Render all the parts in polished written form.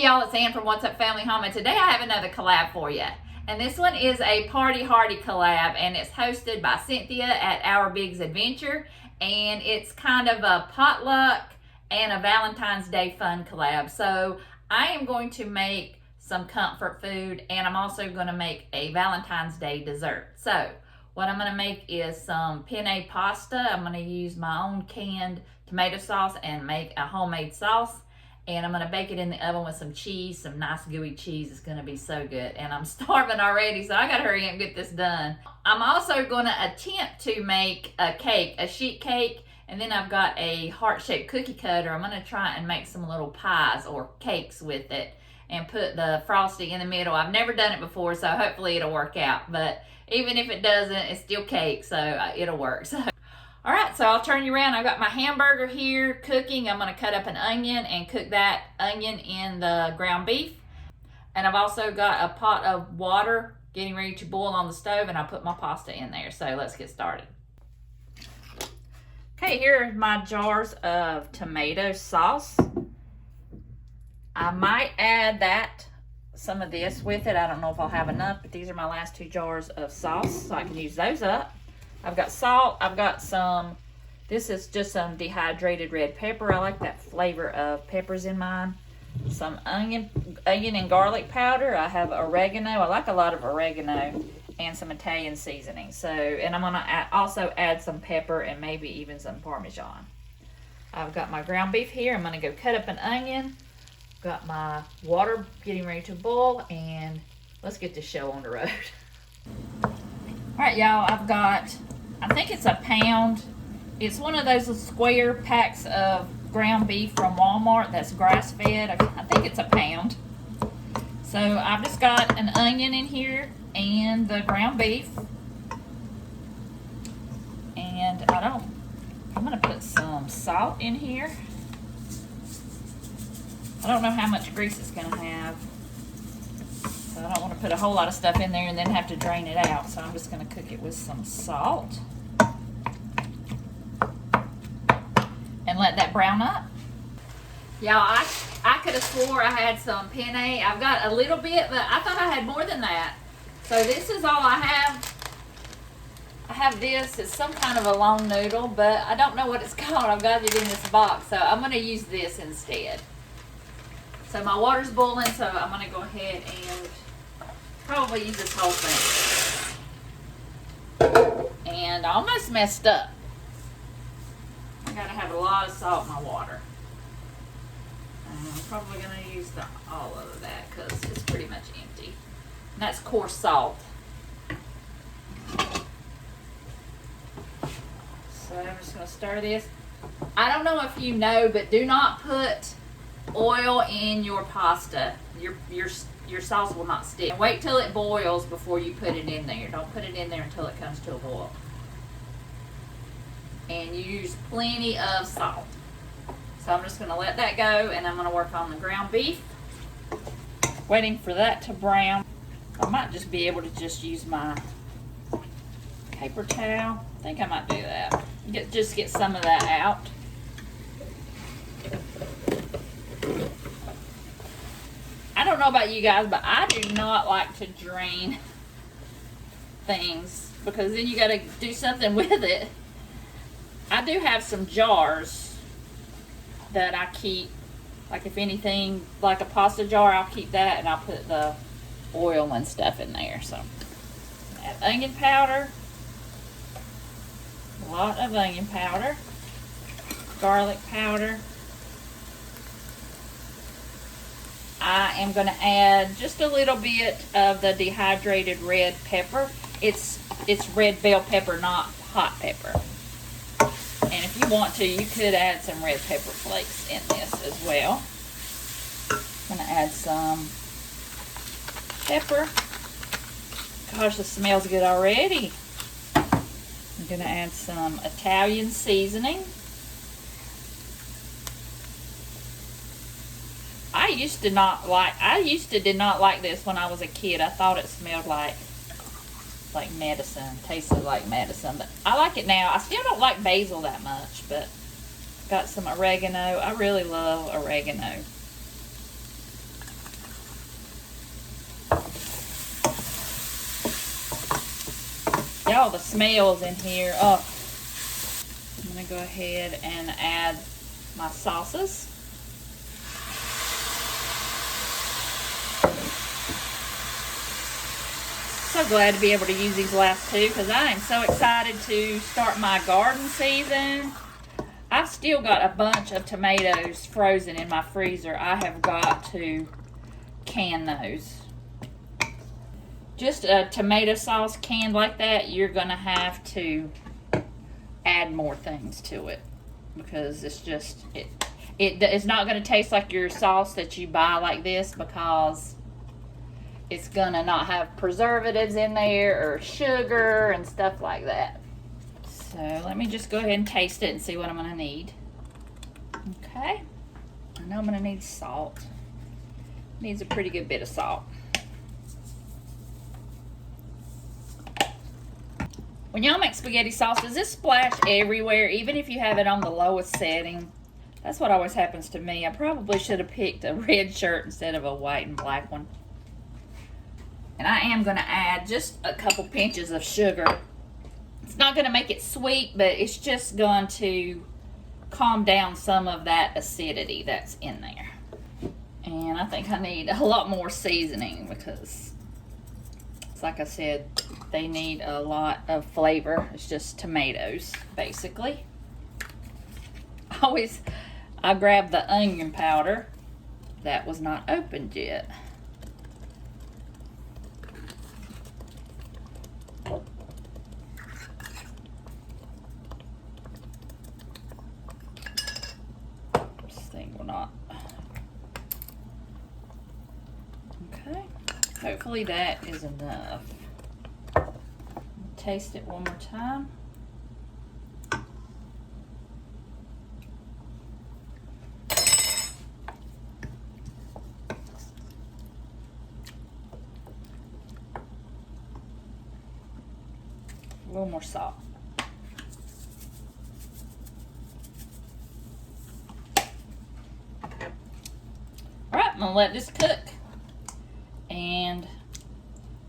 Hey y'all, it's Ann from What's Up Family Home, and today I have another collab for you. And this one is a Party Hearty collab, and it's hosted by Cynthia at Our Big's Adventure. And it's kind of a potluck and a Valentine's Day fun collab. So I am going to make some comfort food, and I'm also going to make a Valentine's Day dessert. So what I'm going to make is some penne pasta. I'm going to use my own canned tomato sauce and make a homemade sauce. And I'm going to bake it in the oven with some cheese, some nice gooey cheese. It's going to be so good. And I'm starving already, so I got to hurry up and get this done. I'm also going to attempt to make a cake, a sheet cake. And then I've got a heart-shaped cookie cutter. I'm going to try and make some little pies or cakes with it and put the frosting in the middle. I've never done it before, so hopefully it'll work out. But even if it doesn't, it's still cake, so it'll work. So. All right, so I'll turn you around. I've got my hamburger here cooking. I'm going to cut up an onion and cook that onion in the ground beef. And I've also got a pot of water getting ready to boil on the stove, and I'll put my pasta in there. So let's get started. Okay, here are my jars of tomato sauce. I might add some of this with it. I don't know if I'll have enough, but these are my last 2 jars of sauce, so I can use those up. I've got salt. I've got some, this is just some dehydrated red pepper. I like that flavor of peppers in mine. Some onion and garlic powder. I have oregano. I like a lot of oregano, and some Italian seasoning. So, and I'm gonna also add some pepper and maybe even some Parmesan. I've got my ground beef here. I'm gonna go cut up an onion. Got my water getting ready to boil, and let's get this show on the road. All right, y'all, I've got, I think it's a pound. It's one of those square packs of ground beef from Walmart that's grass-fed. I think it's a pound. So I've just got an onion in here and the ground beef. And I'm gonna put some salt in here. I don't know how much grease it's gonna have. So I don't want to put a whole lot of stuff in there and then have to drain it out. So I'm just going to cook it with some salt. And let that brown up. Y'all, I could have swore I had some penne. I've got a little bit, but I thought I had more than that. So this is all I have. I have this. It's some kind of a long noodle, but I don't know what it's called. I've got it in this box. So I'm going to use this instead. So my water's boiling, so I'm going to go ahead and probably use this whole thing. And I almost messed up. I got to have a lot of salt in my water. And I'm probably going to use all of that because it's pretty much empty. And that's coarse salt. So I'm just going to stir this. I don't know if you know, but do not put oil in your pasta. Your sauce will not stick. Wait till it boils before you put it in there. Don't put it in there until it comes to a boil. And use plenty of salt. So I'm just going to let that go, and I'm going to work on the ground beef. Waiting for that to brown. I might just be able to just use my paper towel. I think I might do that. Just get some of that out. I don't know about you guys, but I do not like to drain things because then you got to do something with it. I do have some jars that I keep, like if anything, like a pasta jar, I'll keep that and I'll put the oil and stuff in there. So add onion powder, a lot of onion powder, garlic powder. I am going to add just a little bit of the dehydrated red pepper. It's red bell pepper, not hot pepper. And if you want to, you could add some red pepper flakes in this as well. I'm going to add some pepper. Gosh, this smells good already. I'm going to add some Italian seasoning. I used to did not like this when I was a kid. I thought it smelled like medicine, tasted like medicine, but I like it now. I still don't like basil that much, but got some oregano. I really love oregano. Y'all, the smells in here. Oh, I'm gonna go ahead and add my sauces. So glad to be able to use these last two because I am so excited to start my garden season. I've still got a bunch of tomatoes frozen in my freezer. I have got to can those. Just a tomato sauce canned like that, you're gonna have to add more things to it because it's just, it's not gonna taste like your sauce that you buy like this because it's gonna not have preservatives in there or sugar and stuff like that. So let me just go ahead and taste it and see what I'm gonna need. Okay, I know I'm gonna need salt. Needs a pretty good bit of salt. When y'all make spaghetti sauce, does this splash everywhere, even if you have it on the lowest setting? That's what always happens to me. I probably should have picked a red shirt instead of a white and black one. And I am going to add just a couple pinches of sugar. It's not going to make it sweet, but it's just going to calm down some of that acidity that's in there. And I think I need a lot more seasoning because, like I said, they need a lot of flavor. It's just tomatoes, basically. I grabbed the onion powder. That was not opened yet. This thing will not. Okay. Hopefully that is enough. Taste it one more time. A little more salt. All right, I'm gonna let this cook and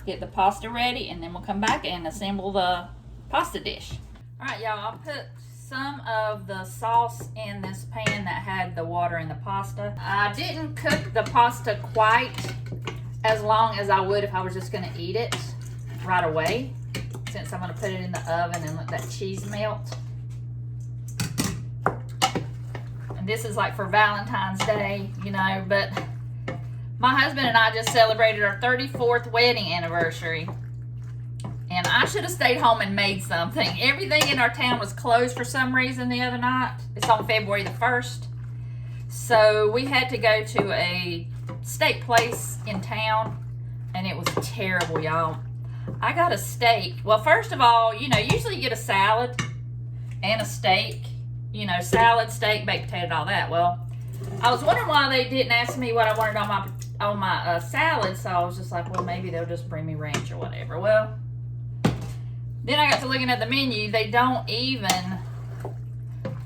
get the pasta ready, and then we'll come back and assemble the pasta dish. All right, y'all, I'll put some of the sauce in this pan that had the water in the pasta. I didn't cook the pasta quite as long as I would if I was just gonna eat it right away, since I'm gonna put it in the oven and let that cheese melt. And this is like for Valentine's Day, you know, but my husband and I just celebrated our 34th wedding anniversary. And I should have stayed home and made something. Everything in our town was closed for some reason the other night. It's on February the 1st. So we had to go to a steak place in town. And it was terrible, y'all. I got a steak. Well, first of all, you know, usually you get a salad and a steak. You know, salad, steak, baked potato, and all that. Well, I was wondering why they didn't ask me what I wanted on my salad, so I was just like, well, maybe they'll just bring me ranch or whatever. Well, then I got to looking at the menu. They don't even,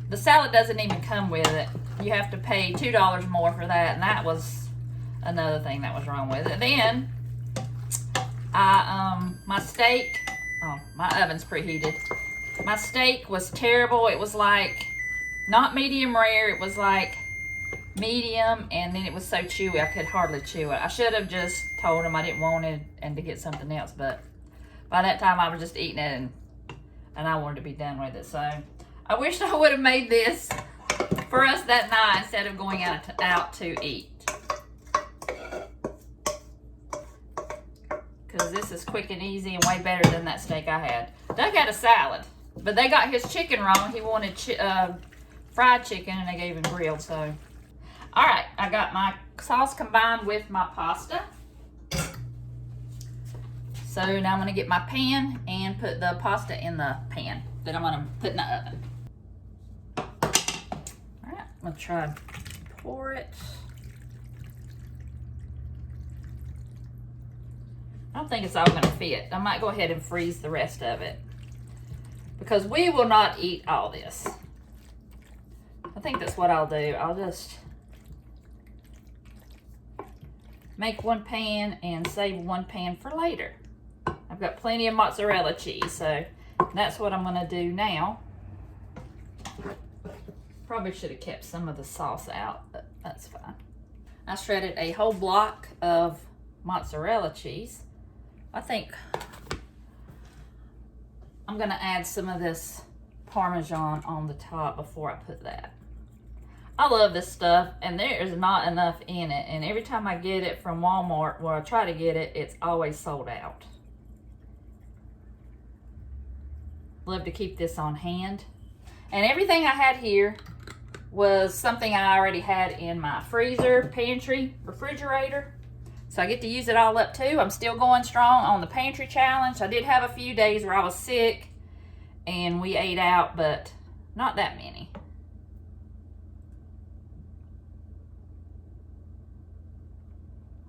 the salad doesn't even come with it. You have to pay $2 more for that, and that was another thing that was wrong with it. Then, my steak, oh, my oven's preheated. My steak was terrible. It was like, not medium rare, it was like medium, and then it was so chewy I could hardly chew it. I should have just told them I didn't want it and to get something else, but by that time I was just eating it and I wanted to be done with it. So I wish I would have made this for us that night instead of going out to eat, because this is quick and easy and way better than that steak I had. Doug had a salad, but they got his chicken wrong. He wanted fried chicken and they gave him grilled. So all right, I got my sauce combined with my pasta. So now I'm gonna get my pan and put the pasta in the pan that I'm gonna put in the oven. All right, I'm gonna try and pour it. I don't think it's all gonna fit. I might go ahead and freeze the rest of it because we will not eat all this. I think that's what I'll do. I'll just make one pan and save one pan for later. I've got plenty of mozzarella cheese, so That's what I'm gonna do now. Probably should have kept some of the sauce out, but that's fine. I shredded a whole block of mozzarella cheese. I think I'm gonna add some of this Parmesan on the top before I put that. I love this stuff, and there is not enough in it, and every time I get it from Walmart, where I try to get it, it's always sold out. Love to keep this on hand. And everything I had here was something I already had in my freezer, pantry, refrigerator. So I get to use it all up too. I'm still going strong on the pantry challenge. I did have a few days where I was sick and we ate out, but not that many.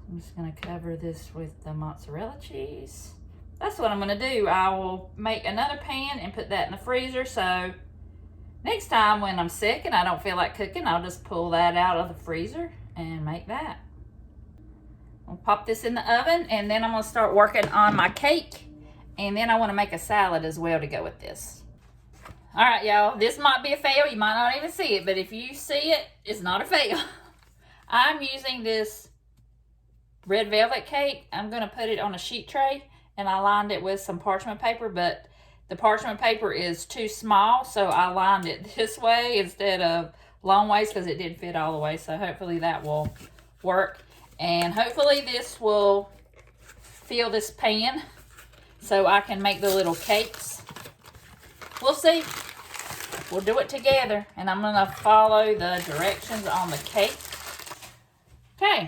I'm just gonna cover this with the mozzarella cheese. That's what I'm gonna do. I will make another pan and put that in the freezer, so next time when I'm sick and I don't feel like cooking, I'll just pull that out of the freezer and make that. I'll pop this in the oven, and then I'm gonna start working on my cake, and then I wanna make a salad as well to go with this. All right, y'all, this might be a fail. You might not even see it, but if you see it, it's not a fail. I'm using this red velvet cake. I'm gonna put it on a sheet tray, and I lined it with some parchment paper, but the parchment paper is too small, so I lined it this way instead of long ways because it didn't fit all the way. So hopefully that will work. And hopefully this will fill this pan so I can make the little cakes. We'll see. We'll do it together, and I'm gonna follow the directions on the cake. Okay.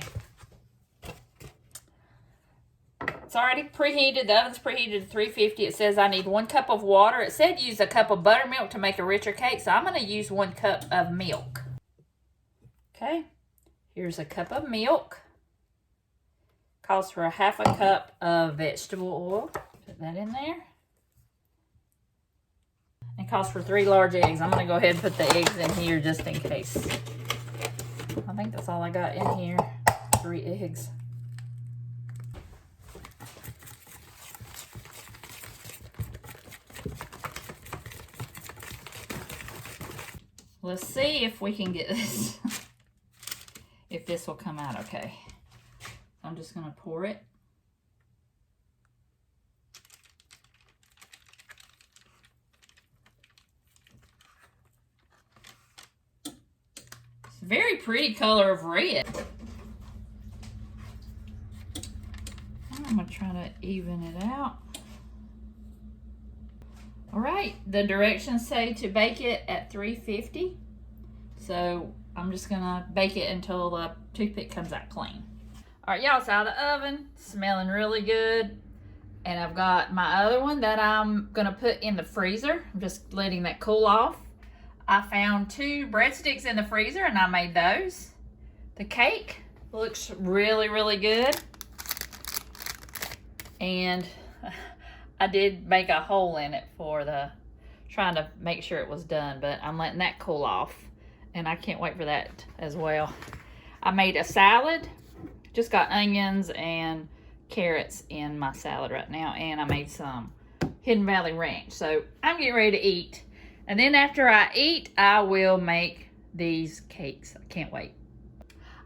It's already preheated. The oven's preheated to 350. It says I need 1 cup of water. It said use a cup of buttermilk to make a richer cake, so I'm going to use 1 cup of milk. Okay, here's a cup of milk. Calls for a 1/2 cup of vegetable oil. Put that in there. It calls for 3 large eggs. I'm going to go ahead and put the eggs in here just in case. I think that's all I got in here. 3 eggs. Let's see if we can get this, if this will come out okay. I'm just gonna pour it. It's a very pretty color of red. I'm gonna try to even it out. All right, the directions say to bake it at 350. So I'm just gonna bake it until the toothpick comes out clean. All right, y'all, it's out of the oven, smelling really good. And I've got my other one that I'm gonna put in the freezer. I'm just letting that cool off. I found 2 breadsticks in the freezer and I made those. The cake looks really, really good. And I did make a hole in it for trying to make sure it was done, but I'm letting that cool off, and I can't wait for that as well. I made a salad, just got onions and carrots in my salad right now, and I made some Hidden Valley Ranch. So I'm getting ready to eat, and then after I eat, I will make these cakes. I can't wait.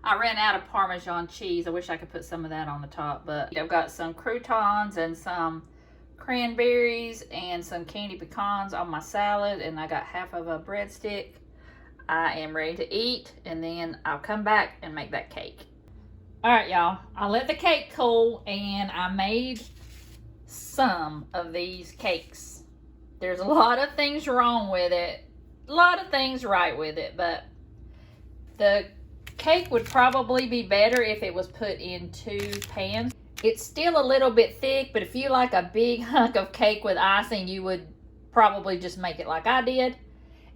I ran out of Parmesan cheese. I wish I could put some of that on the top, but I've got some croutons and some cranberries and some candy pecans on my salad, and I got 1/2 of a breadstick. I am ready to eat, and then I'll come back and make that cake. All right, y'all, I let the cake cool, and I made some of these cakes. There's a lot of things wrong with it, a lot of things right with it, but the cake would probably be better if it was put in 2 pans. It's still a little bit thick, but if you like a big hunk of cake with icing, you would probably just make it like I did.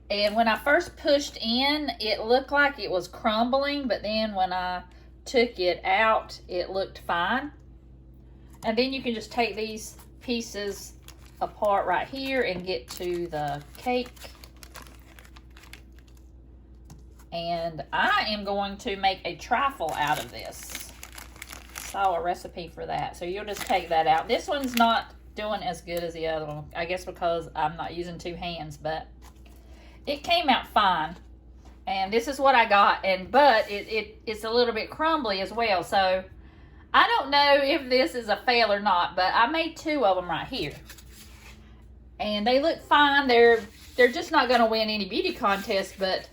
And when I first pushed in, it looked like it was crumbling, but then when I took it out, it looked fine. And then you can just take these pieces apart right here and get to the cake. And I am going to make a trifle out of this. Saw a recipe for that, so you'll just take that out. This one's not doing as good as the other one. I guess because I'm not using 2 hands, but it came out fine. And this is what I got, but it's a little bit crumbly as well. So I don't know if this is a fail or not, but I made 2 of them right here. And they look fine. They're just not going to win any beauty contest, but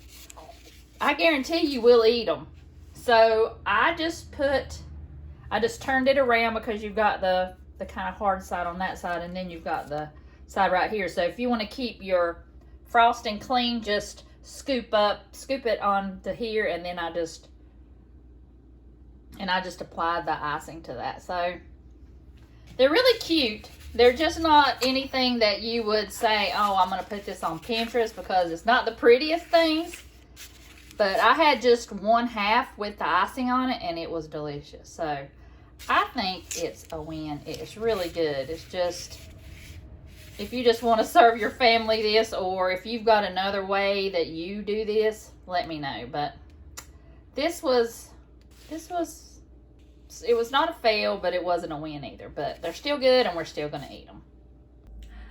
I guarantee you will eat them. So I just turned it around because you've got the kind of hard side on that side, and then you've got the side right here. So if you want to keep your frosting clean, just scoop it onto here, and then I just applied the icing to that. So they're really cute. They're just not anything that you would say, oh, I'm going to put this on Pinterest, because it's not the prettiest things. But I had just 1/2 with the icing on it, and it was delicious. So I think it's a win. It's really good. It's just, if you just want to serve your family this, or if you've got another way that you do this, let me know. But it was not a fail, but it wasn't a win either. But they're still good, and we're still going to eat them.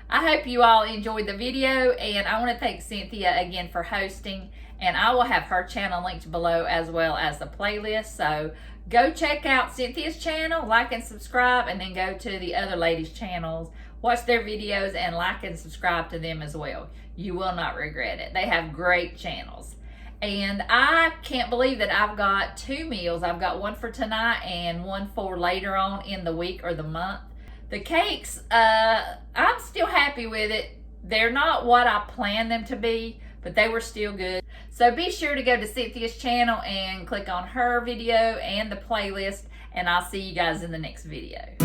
I hope you all enjoyed the video, and I want to thank Cynthia again for hosting. And I will have her channel linked below, as well as the playlist. So go check out Cynthia's channel, like and subscribe, and then go to the other ladies' channels, watch their videos, and like and subscribe to them as well. You will not regret it. They have great channels. And I can't believe that I've got 2 meals. I've got one for tonight and one for later on in the week or the month. The cakes, I'm still happy with it. They're not what I planned them to be, but they were still good. So be sure to go to Cynthia's channel and click on her video and the playlist, and I'll see you guys in the next video.